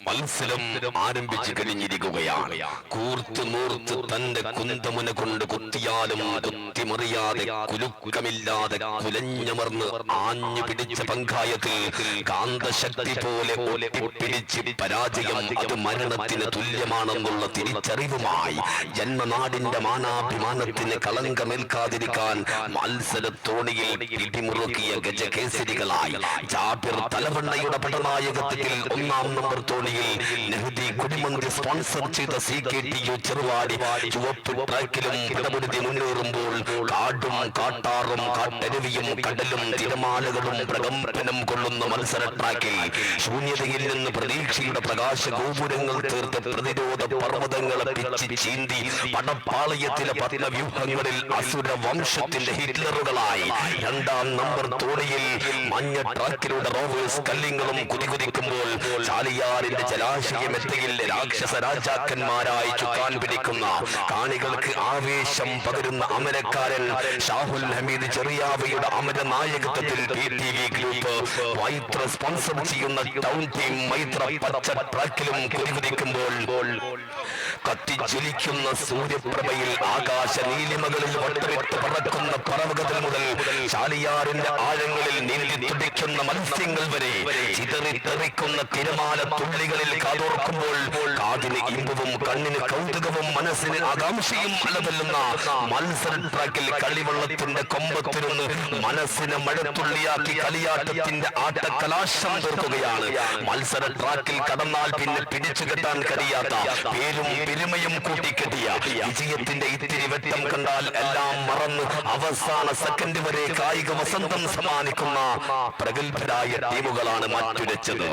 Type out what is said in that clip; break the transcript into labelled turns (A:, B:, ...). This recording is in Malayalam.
A: മത്സരം ആരംഭിച്ചു കഴിഞ്ഞിരിക്കുകയാണ്. കൂർത്ത് മൂർത്ത് തന്റെ കുന്തമുന കൊണ്ട് കുത്തിയാലും കുത്തിമറിയാതെ കുലുക്കമില്ലാതെ കുലഞ്ഞമർന്ന് ആഞ്ഞു പിടിച്ച പങ്കായത്തിൽ കാന്തശക്തി പോലെ ഒട്ടിപ്പിടിച്ച് പരാജയം അത് മരണത്തിന് തുല്യമാണെന്നുള്ള തിരിച്ചറിവുമായി ജന്മനാടിന്റെ മാനാഭിമാനത്തിന് കളങ്കമേൽക്കാതിരിക്കാൻ മത്സരത്തോണിയിൽ പിടിമുറുക്കിയ ഗജകേസരികളായി ജാബിർ തലവണ്ണയുടെ പടനായകത്വത്തിൽ ഒന്നാം നമ്പർ തോണിയിൽ നെഹ്ദി കുടിമന്തി സ്പോൺസർ ചെയ്ത CKTU ചെറുവാടി ചുവപ്പ് ട്രാക്കിലും പടപൊരുതി മുന്നേറുമ്പോൾ കാടും കാട്ടാറും കാട്ടരുവിയും കടലും തിരമാലകളും പ്രകമ്പനം കൊള്ളുന്ന മത്സര ട്രാക്കിൽ ശൂന്യതയിൽ നിന്ന് പ്രതീക്ഷയുടെ പ്രകാശ ഗോപുരങ്ങൾ തീർത്ത് പ്രതിരോധ പർവ്വതങ്ങളെ പിച്ചി ചീന്തി പടപ്പാളയത്തിലെ പത്മവ്യൂഹങ്ങളിൽ അസുര വംശത്തിന്റെ ഹിറ്റ്ലറുകളായി രണ്ടാം നമ്പർ തോണിയിൽ മഞ്ഞ ട്രാക്കിലൂടെ റോവേഴ്സ് കല്ലിങ്ങളും കുതികുതിക്കുമ്പോൾ ചാലിയാറിന്റെ ജലാശയമെത്തയിൽ രാക്ഷസ രാജാക്കന്മാരായി ചുക്കാൻ പിടിക്കുന്ന കാണികൾക്ക് ആവേശം പകരുന്ന അമരക്കാരൻ ഷാഹുൽ ഹമീദ് ചെറിയാവയുടെ അമര നായകത്വത്തിൽ PTV ഗ്രൂപ്പ് മൈത്ര സ്പോൺസർ ചെയ്യുന്ന ടൗൺ ടീം മൈത്ര പച്ച ട്രാക്കിലും കുതികുതിക്കുമ്പോൾ കത്തിജ്വലിക്കുന്ന സൂര്യപ്രഭയിൽ ആകാശ നീലിമകളിൽ വട്ടമിട്ട് പറക്കുന്ന പറവകത്തിൽ മുതൽ ചാലിയാറിന്റെ ആഴങ്ങളിൽ നീന്തി തുടിക്കുന്ന മത്സ്യങ്ങൾ വരെ ചിതറിത്തെറിക്കുന്ന തിരമാല തുള്ളികളിൽ കാതോർക്കുമ്പോൾ കാതിന് ഇമ്പവും കണ്ണിന് കൗതുകവും മനസ്സിന് ആകാംക്ഷയും അലതല്ലുന്ന മത്സര ട്രാക്കിൽ കളിവെള്ളത്തിന്റെ കൊമ്പത്തിരുന്ന് മനസ്സിനെ മഴത്തുള്ളിയാക്കി കളിയാട്ടത്തിന്റെ ആട്ടക്കലാശം തീർക്കുകയാണ്. മത്സര ട്രാക്കിൽ കടന്നാൽ പിന്നെ പിടിച്ചു കെട്ടാൻ കഴിയാത്ത പേരും പെരുമയും കൂട്ടിക്കെട്ടിയ വിജയത്തിന്റെ ഇത്തിരി വെട്ടം കണ്ടാൽ എല്ലാം മറന്ന് അവസാന സെക്കൻഡ് വരെ കായിക വസന്തം സമ്മാനിക്കുന്ന പ്രഗത്ഭരായ ടീമുകളാണ് മാറ്റുരച്ചത്.